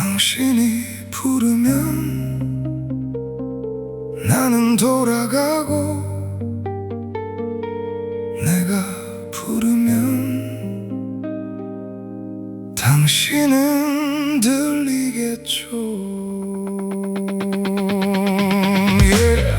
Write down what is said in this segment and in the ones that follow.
당신이 부르면 나는 돌아가고, 내가 부르면 당신은 들리겠죠. Yeah.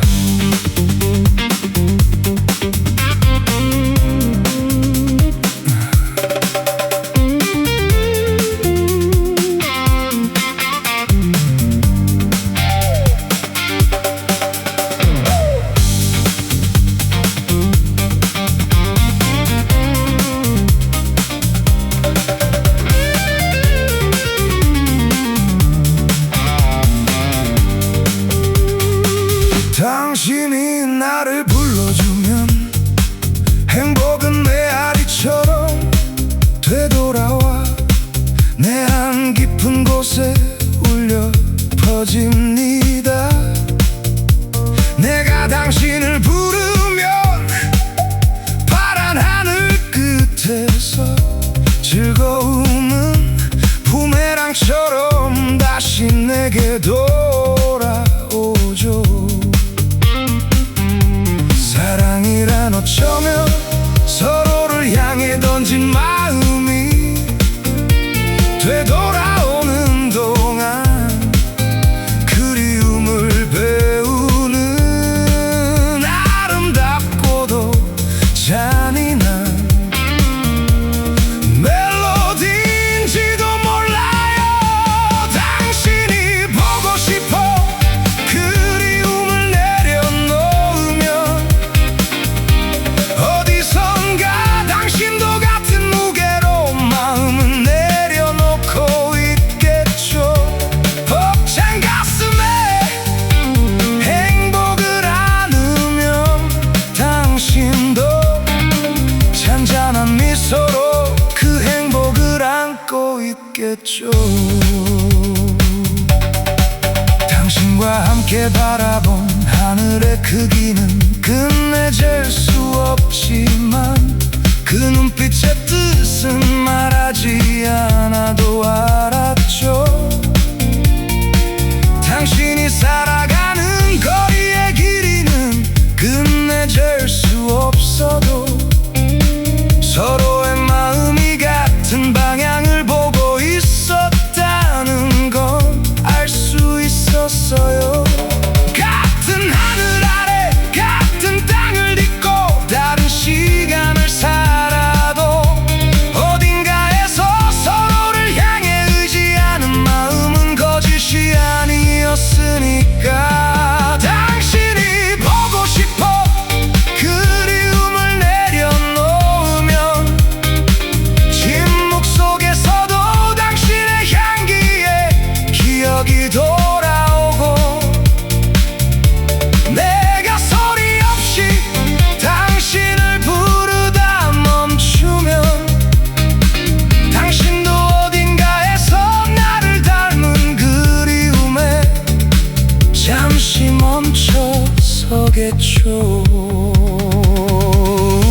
당신이 나를 불러주면 행복은 메아리처럼 되돌아와 내 안 깊은 곳에 울려 퍼집니다. 내가 당신을 부르면 파란 하늘 끝에서 즐거움은 부메랑처럼 다시 내게 돌아오죠. 사랑이란 어쩌면 서로를 향해 던진 마음이 되돌아오는 동안 그리움을 배우는 아름답고도 잔인한 멜로디인지도 몰라요. 당신이 보고 싶어 그리움을 내려놓으면 어디선가 당신도 같은 무게로 마음은 내려놓고 있겠죠. 벅찬 가슴에 행복을 안으면 당신도 잔잔한 미소로 그 행복을 안고 있겠죠. 당신과 함께 바라본 하늘의 크기는 끝내 잴 수 없지만 그 눈빛의 뜻은 말하지 않아도 알았죠. 당신이 살아가는 거리의 길이는 끝내 잴 수 없어도 서로의 마음이 같은 방향을 보고 있었다는 건 알 수 있었어요. 같은 하늘 아래 같은 땅을 딛고 다른 시간을 살아도 어딘가에서 서로를 향해 의지하는 마음은 거짓이 아니었으니까. 당신이 보고 싶어 그리움을 내려놓으면 침묵 속에서도 당신의 향기에 기억이 돌아오고 내가 소리 없이 당신을 부르다 멈추면 당신도 어딘가에서 나를 닮은 그리움에 잠시 멈춰 서겠죠.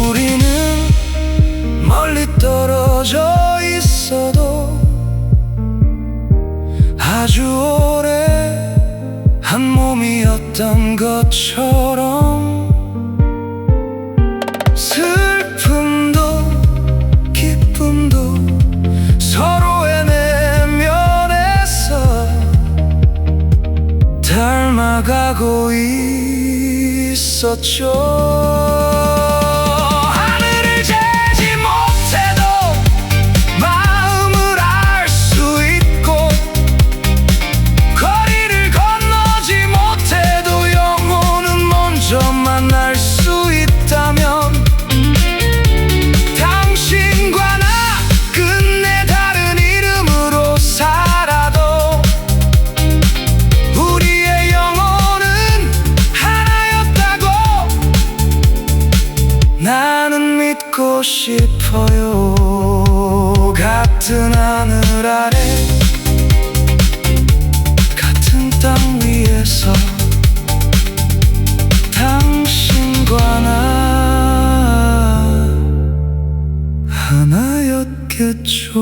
우리는 멀리 떨어져 있어도 아주 오래 한 몸이었던 것처럼 슬픔도 기쁨도 서로의 내면에서 닮아가고 있었죠. 하늘을 재지 못해도 마음을 알 수 있고 거리를 건너지 못해도 영혼은 먼저 만날 수 있다면 당신과 나 끝내 다른 이름으로 살아도 우리의 영혼은 하나였다고 나는 믿고 싶어요. 같은 하늘 아래 같은 땅 위에서 당신과 나 하나였겠죠.